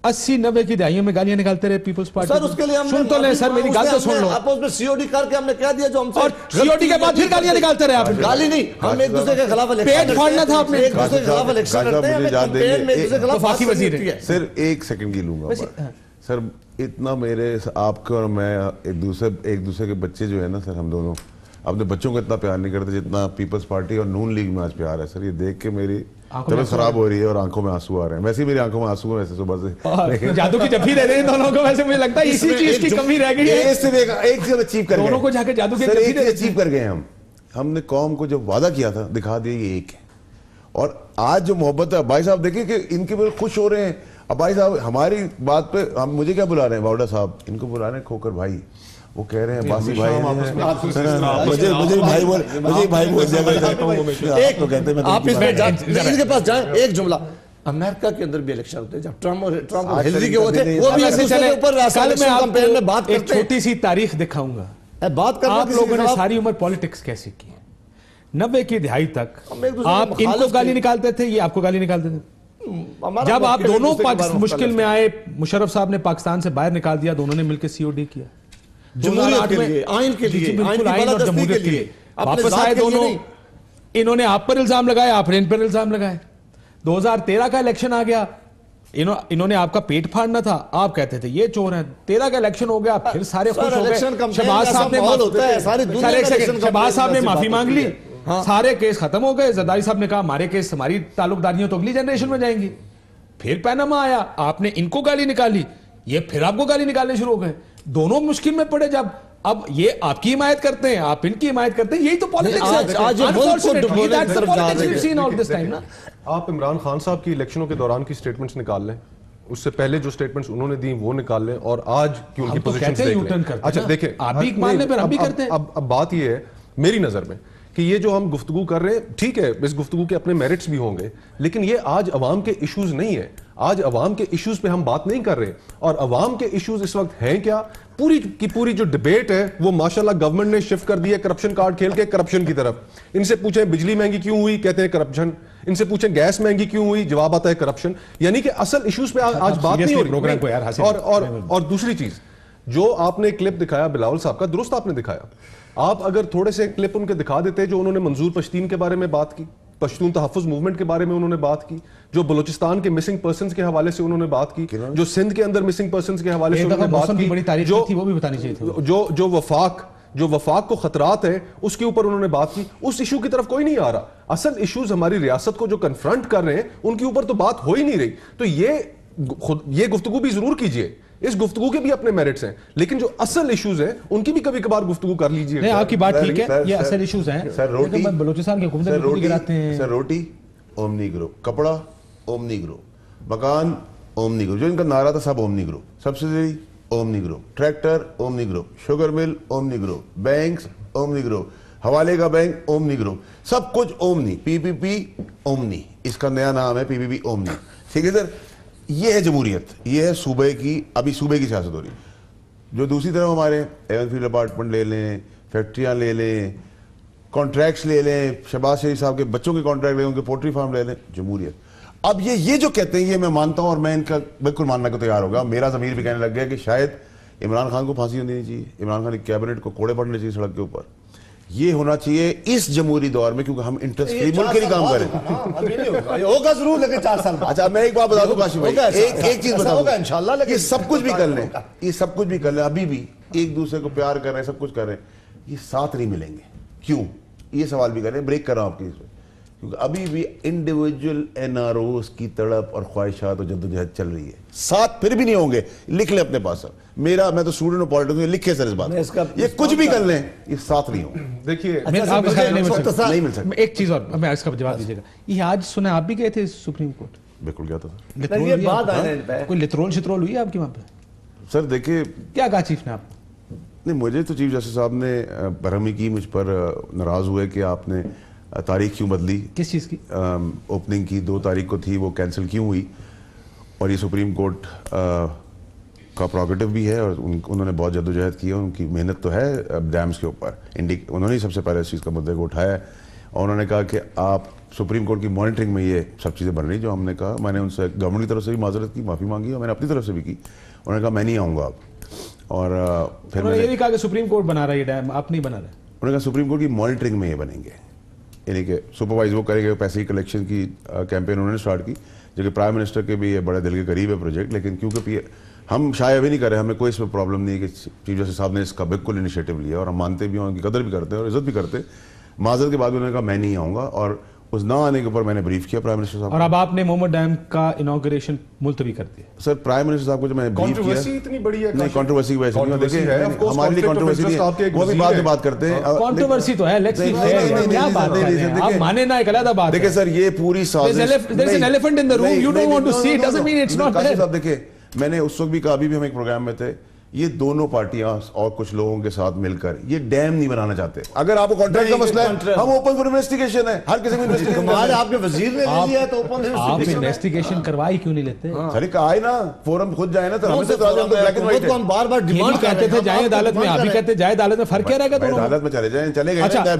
80-90 کی دہائیوں میں گالیاں نکالتے رہے پیپلز پارٹی، سر اس کے لیے ہم سن تو لیں سر، میری گال تو سن لو، اپوز میں سی او ڈی کر کے ہم نے کہہ دیا جو ہم سے، اور سی او ڈی کے بعد پھر گالیاں نکالتے رہے آپ، گالی نہیں، ہم ایک دوسرے کے خلاف الیکشن پیٹ پھاڑنا تھا آپ نے، ایک دوسرے کے خلاف الیکشن لڑتے ہیں، کیمپین میں ایک دوسرے کے خلاف وفاقی وزیر ہے. صرف ایک سیکنڈ کی لوں گا سر، اتنا میرے آپ کے اور میں ایک دوسرے کے بچے جو ہے نا سر، ہم دونوں اپنے بچوں کو اتنا پیار نہیں کرتے جتنا پیپلز پارٹی اور نون لیگ میں آج پیار ہے سر. یہ دیکھ کے میری طبیعت خراب ہو رہی ہے اور آنکھوں میں آنسو آ رہے ہیں. ویسے ہی میری آنکھوں میں آنسو ہیں ویسے صبح سے، جادو کی جفی دے رہے ہیں دونوں کو، ویسے مجھے لگتا ہے اسی چیز کی کمی رہ گئی ہے، ایک چیز اچیو کر گئے دونوں کو جا کے جادو کی جفی دے اچیو کر گئے. ہم نے قوم کو جب وعدہ کیا تھا دکھا دیا یہ ایک ہے، اور آج جو محبت ہے بھائی صاحب دیکھیں کہ ان کے بڑے خوش ہو رہے ہیں. اب بھائی صاحب ہماری بات پہ مجھے کیا بلا رہے ہیں باؤڈا صاحب، ان کو بلا رہے ہیں کھوکر بھائی، وہ کہہ رہے ہیں باسی بھائی، مجھے بھائی بول دیا ایک تو کہتے ہیں آپ اس میں ان کے پاس جائیں. ایک جملہ، امریکہ کے اندر بھی الیکشن ہوتے ہیں، جب ٹرمپ اور ہلری کے ہوتے ہیں وہ بھی ایک دوسرے کے اوپر الیکشن کمپین میں بات کرتے ہیں. ایک چھوٹی سی تاریخ دکھاؤں گا، بات کرنا آپ لوگوں نے ساری عمر پولیٹکس کیسے کی ہے. 90 کی دہائی تک آپ ان کو گالی نکالتے تھے، یہ آپ کو گالی نکالتے تھے. جب آپ دونوں مشکل میں آئے، مشرف صاحب نے پاکستان سے باہر نکال دیا، دونوں نے مل کے سی او ڈی کیا، جمہوریت کے لیے، آئین کے لیے، آئین اور جمہوریت کے لیے واپس آئے دونوں. انہوں نے آپ پر الزام لگایا، آپ نے ان پر الزام لگائے. 2013 کا الیکشن آ گیا، انہوں نے آپ کا پیٹ پھاڑنا تھا، آپ کہتے تھے یہ چور ہیں. 13 کا الیکشن ہو گیا، پھر سارے خوش ہو گئے. شہباز صاحب نے معافی مانگ لی، سارے کیس ختم ہو گئے. زرداری صاحب نے کہا ہمارے کیس، ہماری تعلق داریاں تو اگلی جنریشن میں جائیں گی. پھر پیناما آیا، آپ نے ان کو گالی نکالی، یہ پھر آپ کو گالی نکالنے شروع ہو گئے. دونوں مشکل میں پڑے جب اب یہ آپ کی حمایت کرتے ہیں، آپ ان کی حمایت کرتے ہیں. یہی تو پالیٹکس ہے. آپ عمران خان صاحب کی الیکشنوں کے دوران کی سٹیٹمنٹس نکال لیں، اس سے پہلے جو سٹیٹمنٹس انہوں نے دی وہ نکال لیں، اور آج کی ان کی پوزیشنز دیکھ لیں. اچھا دیکھیں، آپ بھی ماننے پر ہم بھی کرتے ہیں. اب بات یہ ہے میری نظر میں کہ یہ جو ہم گفتگو کر رہے ہیں، ٹھیک ہے اس گفتگو کے اپنے میرٹس بھی ہوں گے، لیکن یہ آج عوام کے ایشوز نہیں ہے. آج عوام کے ایشوز پہ ہم بات نہیں کر رہے، اور عوام کے ایشوز اس وقت ہیں کیا؟ پوری کی پوری جو ڈیبیٹ ہے وہ ماشاءاللہ گورنمنٹ نے شفٹ کر دی ہے کرپشن کارڈ کھیل کے کرپشن کی طرف. ان سے پوچھیں بجلی مہنگی کیوں ہوئی، کہتے ہیں کرپشن. ان سے پوچھیں گیس مہنگی کیوں ہوئی، جواب آتا ہے کرپشن. یعنی کہ اصل ایشوز پہ آج بات نہیں ہو رہی. اور دوسری چیز جو آپ نے کلپ دکھایا بلاول صاحب کا، درست آپ نے دکھایا. آپ اگر تھوڑے سے کلپ ان کے دکھا دیتے جو انہوں نے منظور پشتین کے بارے میں بات کی، پشتون تحفظ موومنٹ کے بارے میں انہوں نے بات کی، جو بلوچستان کے مسنگ پرسنز کے حوالے سے انہوں نے بات کی، جو سندھ کے اندر مسنگ پرسنز کے حوالے سے انہوں نے بات کی، جو وفاق کو خطرات ہیں اس کے اوپر انہوں نے بات کی. اس ایشو کی طرف کوئی نہیں آ رہا. اصل ایشوز ہماری ریاست کو جو کنفرنٹ کر رہے ہیں ان کے اوپر تو بات ہو ہی نہیں رہی. تو یہ گفتگو بھی ضرور کیجئے، اس گفتگو کے بھی اپنے میرٹس ہیں، لیکن جو اصل ایشوز ہیں ان کی بھی کبھی کبھار گفتگو کر لیجئے. نہیں آپ کی بات ٹھیک ہے، یہ اصل ایشوز ہیں. بلوچستان کی حکومت کو گراتے ہیں. سر روٹی اومنی گرو، کپڑا اومنی گرو، مکان اومنی گرو، جو ان کا نعرہ تھا سب اومنی گرو، سبسڈی اومنی گرو، ٹریکٹر اومنی گرو، شوگر مل اومنی گرو، بینکس اومنی گرو، حوالے کا بینک اومنی گرو، سب کچھ اومنی. پی پی پی اومنی، اس کا نیا نام ہے پی پی پی اومنی. ٹھیک ہے سر، یہ ہے جمہوریت، یہ ہے صوبے کی، ابھی صوبے کی سیاست ہو رہی. جو دوسری طرف ہمارے ایون فیلڈ اپارٹمنٹ لے لیں، فیکٹریاں لے لیں، کانٹریکٹس لے لیں، شہباز شریف صاحب کے بچوں کے کانٹریکٹ لے لیں، ان کے پولٹری فارم لے لیں، جمہوریت. اب یہ جو کہتے ہیں یہ میں مانتا ہوں، اور میں ان کا بالکل ماننے کو تیار ہوگا. میرا ضمیر بھی کہنے لگ گیا کہ شاید عمران خان کو پھانسی ہونی چاہیے، عمران خان کی کیبنٹ کو کوڑے پڑنے چاہیے سڑک کے اوپر. یہ ہونا چاہیے اس جمہوری دور میں، کیونکہ ہم انٹرسٹ فری ملک کے لیے کام کریں. ہوگا ضرور لیکن 4 سال. اچھا میں ایک بات بتا دوں کاشف بھائی، ایک چیز بتا دوں انشاءاللہ، یہ سب کچھ بھی کر لیں، یہ سب کچھ بھی کر لیں، ابھی بھی ایک دوسرے کو پیار کر رہے ہیں، سب کچھ کر رہے ہیں، یہ ساتھ نہیں ملیں گے. کیوں؟ یہ سوال بھی کر رہے ہیں. بریک کر رہا ہوں آپ کی. کیونکہ ابھی بھی انڈیویجول NROs کی تڑپ اور خواہشات اور جدوجہد چل رہی ہے. 7 پھر بھی نہیں ہوں گے, لکھ لیں اپنے پاس. میں تو اسٹوڈنٹ آف پالیٹکس ہوں, لکھے سر اس بات, یہ کچھ بھی کر لیں, یہ 7 نہیں ہوں. دیکھیے نہیں مل سکتا. ایک چیز اور میں اس کا جواب دیجیے گا, یہ آج سنا آپ بھی گئے تھے سپریم کورٹ؟ بالکل کیا تھا کوئی لترول شترول ہوئی آپ کی وہاں پہ؟ سر دیکھیے کیا کہا چیف نے آپ کو؟ نہیں, مجھے تو چیف جسٹس صاحب نے برہمی کی, مجھ پر ناراض ہوئے کہ آپ نے تاریخ کیوں بدلی. کس چیز کی؟ اوپننگ کی 2 تاریخ کو تھی, وہ کینسل کیوں ہوئی؟ اور یہ سپریم کورٹ کا پروگیٹو بھی ہے, اور انہوں نے بہت جدوجہد کی ہے, ان کی محنت تو ہے ڈیمز کے اوپر. انہوں نے سب سے پہلے اس چیز کا مدعے کو اٹھایا ہے, اور انہوں نے کہا کہ آپ سپریم کورٹ کی مانیٹرنگ میں یہ سب چیزیں بن رہی جو ہم نے کہا. میں نے ان سے گورنمنٹ کی طرف سے بھی معذرت کی, معافی مانگی, اور میں نے اپنی طرف سے بھی کی. انہوں نے کہا میں نہیں آؤں گا اب. اور پھر میں نے یہ بھی کہا کہ سپریم کورٹ بنا رہا ہے یہ ڈیم, آپ نہیں بنا رہے. انہوں نے کہا سپریم کورٹ کی مانیٹرنگ میں یہ بنیں گے, یعنی کہ سپروائز وہ کریں گے. پیسے کی کلیکشن کی کیمپین انہوں نے اسٹارٹ کی, جو کہ پرائم منسٹر کے بھی یہ بڑے دل کے قریب ہے پروجیکٹ. لیکن کیونکہ ہم شائع بھی نہیں کر رہے, ہمیں کوئی اس میں پرابلم نہیں ہے کہ چیف جسٹس صاحب نے اس کا بالکل انیشیٹو لیا, اور ہم مانتے بھی ہیں, ان کی قدر بھی کرتے ہیں اور عزت بھی کرتے ہیں. معذرت کے بعد انہوں نے کہا میں نہیں آؤں گا, اور اس نہ آنے کے اوپر میں نے بریف کیا پرائم منسٹر صاحب. اور اب آپ نے محمد ڈیم کا انوگریشن ملتوی کر دیا. سر پرائم منسٹر صاحب کو جو میں نے بریف کیا, اتنی بڑی ہے نہیں کنٹروورسی کی وجہ سے دیکھیں ہمارے لیے کنٹروورسی نہیں ہے, وہ بھی بات کرتے ہیں. کنٹروورسی تو ہے, لیٹس بی فیئر, کیا بات کر رہے ہیں آپ, مانے نہ ایک علیحدہ بات ہے. دیکھیں سر یہ پوری سازش, there is an elephant in the room, you don't want to see it, doesn't mean it's not there. صاحب دیکھیں, میں نے اس وقت بھی کہا, ابھی بھی ہم ایک پروگرام میں تھے, یہ دونوں پارٹیاں اور کچھ لوگوں کے ساتھ مل کر یہ ڈیم نہیں بنانا چاہتے. اگر آپ کو کانٹریکٹ کا مسئلہ ہے, ہم اوپن فار انویسٹیگیشن ہے, ہر کسی کو انویسٹیگیشن. آپ کے وزیر نے لے لیا تو اوپن آپ انویسٹیگیشن کروائی کیوں نہیں لیتے؟ سر آئے نا فورم خود جائے نا, تو ہم سے بلیک اینڈ وائٹ ہم بار بار ڈیمانڈ کہتے تھے جائیں عدالت میں, آپ بھی کہتے جائیں عدالت میں, فرق کیا رہے گا؟ عدالت میں چلے جائیں, چلے گئے. اچھا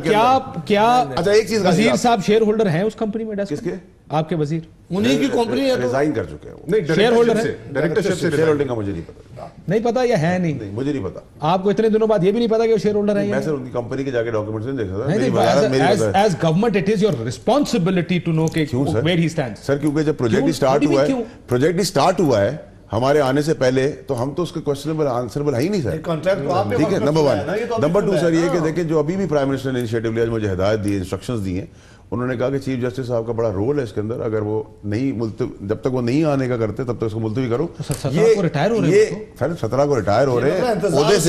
کیا اچھا ایک چیز, وزیر صاحب شیئر ہولڈر ہیں اس کمپنی میں؟ کس کے؟ آپ کے وزیر انہیں کی کمپنی ہے, ریزائن کر چکے ہیں. نہیں شیئر ہولڈر ہے, ڈائریکٹرشپ سے شیئر ہولڈنگ کا مجھے نہیں پتا. نہیں پتا یا ہے نہیں؟ مجھے نہیں پتا. آپ کو اتنے دنوں بعد یہ بھی نہیں پتا کہ وہ شیئر ہولڈر ہیں؟ میں سر ان کی کمپنی کے جا کے ڈاکیومنٹس نہیں دیکھا تھا. As government it is your responsibility to know کہ ویئر ہی اسٹینڈز. سر کیونکہ جب پروجیکٹ اسٹارٹ ہوا ہے ہمارے آنے سے پہلے, تو ہم تو اس کے کوشچنیبل آنسربل ہے ہی نہیں سر. ٹھیک ہے, نمبر 1. نمبر 2 سر یہ کہ دیکھیں جو ابھی بھی پرائم منسٹر نے انیشیٹو لیا, مجھے ہدایت دی, انسٹرکشنز دی ہیں, انہوں نے کہا کہ چیف جسٹس صاحب کا بڑا رول ہے اس کے اندر, اگر وہ نہیں جب تک وہ نہیں آنے کا کرتے تب تک اس کو ملتوی کرو. یہ ریٹائر ہو رہے ہیں, 17 کو ریٹائر ہو رہے ہیں عہدے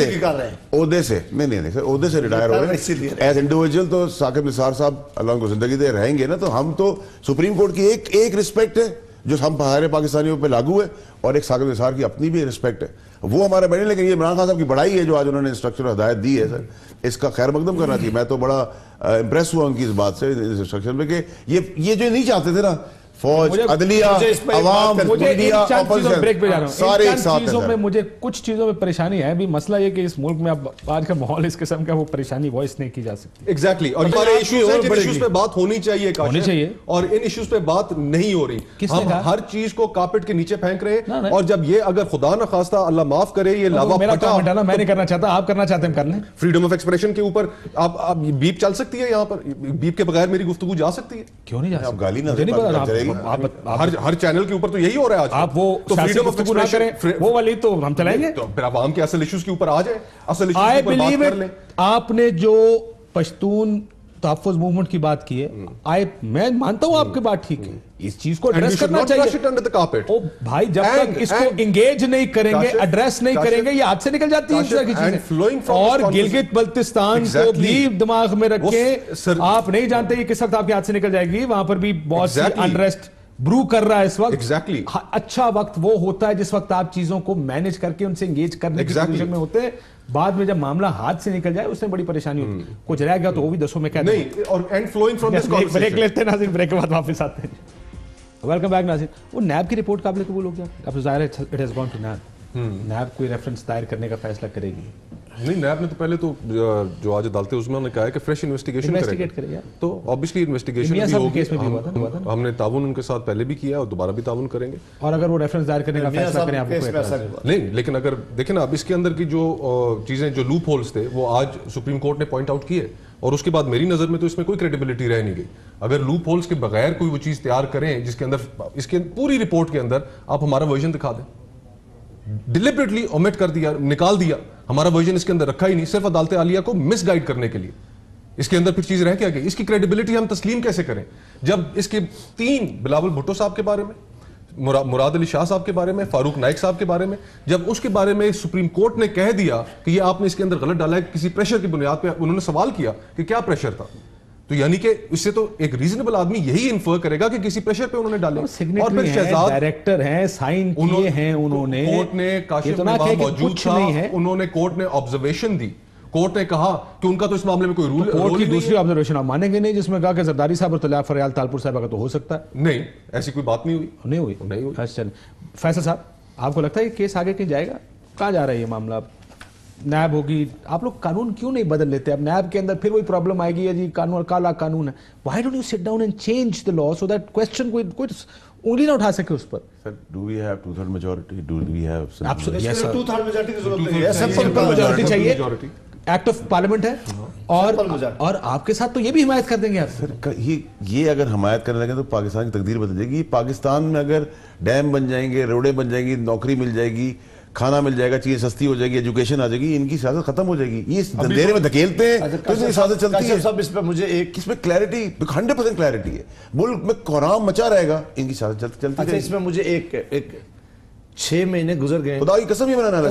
سے. نہیں سر عہدے سے ریٹائر ہو رہے ہیں ایز انڈیویجول. تو ثاقب نثار صاحب اللہ ان کو زندگی دے رہیں گے نا, تو ہم تو سپریم کورٹ کی ایک رسپیکٹ ہے جو ہم سارے پاکستانیوں پہ لاگو ہے, اور ایک ثاقب نثار کی اپنی بھی رسپیکٹ ہے, وہ ہمارے بڑے. لیکن یہ عمران خان صاحب کی بڑائی ہے جو آج انہوں نے انسٹرکشن ہدایت دی ہے, سر اس کا خیر مقدم کرنا چاہیے. میں تو بڑا امپریس ہوا ان کی اس بات سے, انسٹرکشن پہ, کہ یہ جو نہیں چاہتے تھے نا, فوج, عدلیہ, عوام, میڈیا, اپوزیشن, سارے ایک ساتھ ہیں. مجھے کچھ چیزوں میں پریشانی ہے. ابھی مسئلہ یہ کہ اس ملک میں اب آج کا ماحول اس قسم کا, وہ پریشانی وائس نہیں کی جا سکتی. ایگزیکٹلی, اور ہمارے ایشوز پہ بات ہونی چاہیے, اور ان ایشوز پہ بات نہیں ہو رہی. ہم ہر چیز کو کارپیٹ کے نیچے پھینک رہے ہیں, اور جب یہ اگر خدا نہ خواستہ اللہ معاف کرے یہ لاوا پھٹا, میں نہیں کرنا چاہتا, آپ کرنا چاہتے ہیں, ہم کر لیں. فریڈم آف ایکسپریشن کے اوپر آپ بیپ چل سکتی ہے, یہاں پر بیپ کے بغیر میری گفتگو جا سکتی ہے؟ کیوں نہیں جا سکتی؟ گالی نہ ہر چینل کے اوپر تو یہی ہو رہا ہے آج. آپ وہ فریڈم آف ایکسپریشن وہ والی تو ہم چلائیں گے, تو پھر عوام کے اصل ایشوز کے اوپر آ جائے, اصل ایشوز کے اوپر بات کر لیں. آپ نے جو پشتون تحفظ موومنٹ کی بات کی ہے, میں مانتا ہوں آپ کی بات ٹھیک ہے, اس چیز کو ایڈریس کرنا چاہیے. بھائی جب تک اس کو انگیج نہیں کریں گے, ایڈریس نہیں کریں گے, یہ ہاتھ سے نکل جاتی ہے اس طرح کی چیزیں. اور گلگت بلتستان کو بھی دماغ میں رکھیں, آپ نہیں جانتے یہ کس وقت آپ کے ہاتھ سے نکل جائے گی. وہاں پر بھی بہت سی انریسٹ برو کر رہا ہے اس وقت. اچھا وقت وہ ہوتا ہے جس وقت آپ چیزوں کو مینج کر کے ان سے انگیج کرنے کی پوزیشن میں ہوتے ہیں. بعد میں جب معاملہ ہاتھ سے نکل جائے اس میں بڑی پریشانی ہوتی ہے. کچھ رہ گیا تو وہ بھی دسوں میں کہتے ہیں. اور and flowing from this conversation. Break لیتے ہیں ناظرین, بریک کے بعد واپس آتے ہیں. ویلکم بیک ناظرین. وہ نیب کی رپورٹ قابل قبول ہو گیا, اب ظاہر ہے it has gone to NAB. NAB کوئی ریفرنس دائر کرنے کا فیصلہ کرے گی؟ نہیں, نیب نے تو پہلے تو جو آج عدالتیں اس میں نے کہا ہے کہ فریش انویسٹیگیشن کرے گا, تو آبویسلی انویسٹیگیشن بھی ہوگی. ہم نے تعاون ان کے ساتھ پہلے بھی کیا اور دوبارہ بھی تعاون کریں گے. اور اگر وہ ریفرنس دائر کرنے کا فیصلہ کریں آپ کو نہیں, لیکن اگر دیکھیں نا اب اس کے اندر کی جو چیزیں جو لوپ ہولز تھے وہ آج سپریم کورٹ نے پوائنٹ آؤٹ کیے, اور اس کے بعد میری نظر میں تو اس میں کوئی کریڈیبلٹی رہ نہیں گئی. اگر لوپ ہولز کے بغیر کوئی وہ چیز تیار کریں جس کے اندر اس کے پوری رپورٹ کے اندر آپ ہمارا ورژن دکھا دیں, ڈیلیبریٹلی اومٹ کر دیا, نکال دیا, ہمارا ورژن اس کے اندر رکھا ہی نہیں, صرف عدالت عالیہ کو مس گائیڈ کرنے کے لیے. اس کے اندر پھر چیز رہ کیا گئی؟ اس کی کریڈیبلٹی ہم تسلیم کیسے کریں جب اس کے 3 بلاول بھٹو صاحب کے بارے میں، مراد علی شاہ صاحب کے بارے میں، فاروق نائک صاحب کے بارے میں، جب اس کے بارے میں سپریم کورٹ نے کہہ دیا کہ یہ آپ نے اس کے اندر غلط ڈالا ہے، کسی پریشر کی بنیاد پہ انہوں نے سوال کیا کہ کیا پریشر تھا، تو یعنی کہ اس سے تو ایک ریزنیبل آدمی یہی انفر کرے گا کہ کسی پریشر پہ انہوں نے ڈالے. اور پھر شہزاد ڈائریکٹر ہیں، سائن کیے ہیں انہوں نے، کورٹ نے کاشف میں وہاں موجود تھا، انہوں نے کورٹ نے آبزرویشن دی، کورٹ نے کہا کہ ان کا تو اس معاملے میں کوئی رول کورٹ کی دوسری آبزرویشن آپ مانیں گے نہیں جس میں کہا کہ زرداری صاحب اور طلعت فریال تالپور صاحبہ کا تو ہو سکتا ہے؟ نہیں، ایسی کوئی بات نہیں ہوئی. چل فیصل صاحب، آپ کو لگتا ہے کہ کیس آگے کہیں جائے گا؟ کہاں جا رہا ہے یہ معاملہ؟ نیب ہوگی، آپ لوگ قانون کیوں نہیں بدل لیتے؟ اب نیب کے اندر پھر وہی پرابلم آئے گی، جی قانون کالا قانون ہے. Why don't you sit down and change the law so that question کوئی انگلی نہ اٹھا سکے اس پر؟ Sir, do we have 2/3 majority? Do we have? Absolutely, yes sir. 2/3 majority کی ضرورت نہیں ہے، سمپل میجورٹی چاہیے، ایکٹ آف پارلیمنٹ ہے، اور آپ کے ساتھ تو یہ بھی حمایت کر دیں گے آپ. سر یہ اگر حمایت کرنے لگے تو پاکستان کی تقدیر بدل جائے گی. پاکستان میں اگر ڈیم بن جائیں گے، روڈیں بن جائیں گی، نوکری مل جائے گی، کھانا مل جائے گا، چیزیں سستی ہو جائے گی، ایجوکیشن آ جائے گی، ان کی سیاست ختم ہو جائے گی. یہ اندھیرے میں دھکیلتے ہیں تو اس کی سیاست چلتی ہے. صاحب اس پہ مجھے ایک اس میں کلیئرٹی 100% کلیئرٹی ہے، ملک میں کورام مچا رہے گا، ان کی سیاست چلتی رہے گی. اس میں مجھے ایک 6 مہینے گزر گئے، خدا کی قسم یہ بنانا ہے،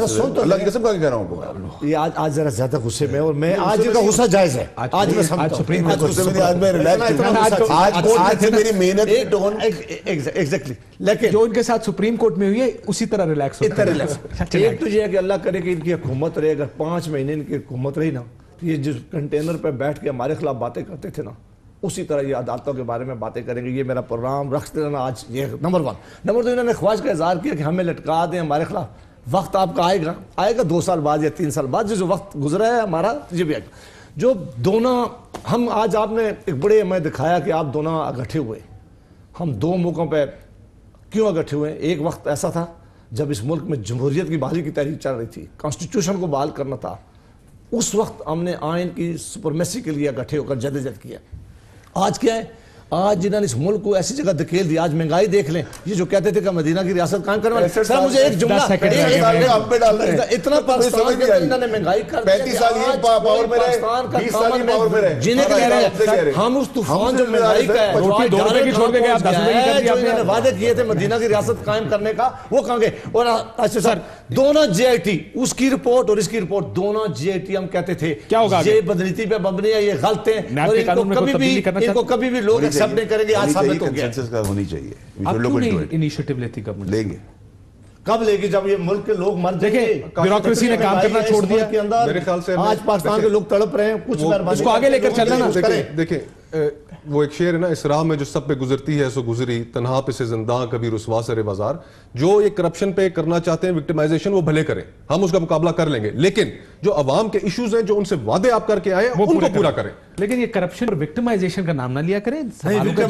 اللہ کی قسم کا کہہ رہا ہوں. یہ آج ذرا زیادہ غصے میں، اور میں آج کا غصہ جائز ہے، آج میں سمجھتا ہوں، آج سے میری محنت ایگزیکٹلی، لیکن جو ان کے ساتھ سپریم کورٹ میں ہوئی ہے اسی طرح ریلیکس ہوتا ہے. ایک تو یہ ہے کہ اللہ کرے کہ ان کی حکومت رہے، اگر 5 مہینے ان کی حکومت رہی نا، یہ جو کنٹینر پہ بیٹھ کے ہمارے خلاف باتیں کرتے تھے نا، اسی طرح یہ عدالتوں کے بارے میں باتیں کریں گے. یہ میرا پروگرام رکھتے رہنا آج، یہ نمبر 1. نمبر 2، انہوں نے خواہش کا اظہار کیا کہ ہمیں لٹکا دیں ہمارے خلاف. وقت آپ کا آئے گا 2 سال بعد یا 3 سال بعد، جو وقت گزرا ہے ہمارا یہ بھی آئے گا. جو دونوں ہم آج آپ نے ایک بڑے میں دکھایا کہ آپ دونوں اکٹھے ہوئے. ہم 2 موقعوں پہ کیوں اکٹھے ہوئے؟ ایک وقت ایسا تھا جب اس ملک میں جمہوریت کی بحالی کی تحریک چل رہی تھی، کانسٹیٹیوشن کو بحال کرنا تھا. اس وقت ہم نے آئین کی سپرمیسی کے لیے اکٹھے ہو کر جدوجہد کیا. آج کیا ہے؟ آج جنہوں نے اس ملک کو ایسی جگہ دھکیل دیا. آج مہنگائی دیکھ لیں، یہ جو کہتے تھے کہ مدینہ کی ریاست قائم کرنے والے، سر مجھے ایک جملہ، اتنا پاکستان کے انہوں نے مہنگائی کر دی، 35 سال یہ پاور میں رہے، 20 سال یہ پاور میں رہے، جنہیں کہہ رہے ہیں ہم اس طوفان جو مہنگائی کا ہے، روٹی 2 روپے کی چھوڑ کے آپ 10 روپے کی کر دیا، جو انہوں نے وعدے کیے تھے مدینہ کی ریاست قائم کرنے کا، وہ کہاں گئے؟ اور اچھا سر، دونوں جے آئی ٹی، اس کی رپورٹ اور اس کی رپورٹ، دونوں جے آئی ٹی ہم کہتے تھے یہ بدنیتی پہ مبنی ہے، یہ غلط ہے، اور ان کو کبھی بھی لوگ ایکسپٹ نہیں کریں گے. آج ثابت ہو گیا ہونی چاہیے. آپ کیوں نہیں انیشیٹو لیتی گورنمنٹ؟ لیں گے. کب لے گی؟ جب یہ ملک کے لوگ مر جائیں گے. بیوروکریسی نے کام کرنا چھوڑ دیا کے اندر. میرے خیال سے آج پاکستان کے لوگ تڑپ رہے ہیں، کچھ اس کو آگے لے کر چلنا نا. دیکھیں وہ ایک شعر ہے نا، اس راہ میں جو سب پہ گزرتی ہے سو گزری، تنہا پہ سے زنداں کبھی رسوا سر بازار. جو یہ کرپشن پہ کرنا چاہتے ہیں وکٹمائزیشن، وہ بھلے کریں، ہم اس کا مقابلہ کر لیں گے، لیکن جو عوام کے ایشوز ہیں، جو ان سے وعدے آپ کر کے آئے ہیں، ان کو پورا کریں. لیکن یہ کرپشن اور وکٹمائزیشن کا نام نہ لیا کریں. سوالوں کے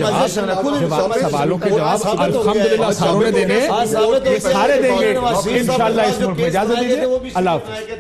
جواب الحمدللہ ساروں نے دینے، سارے دیں گے انشاءاللہ. اس ملک میں اجازت دیجیے. اللہ حافظ.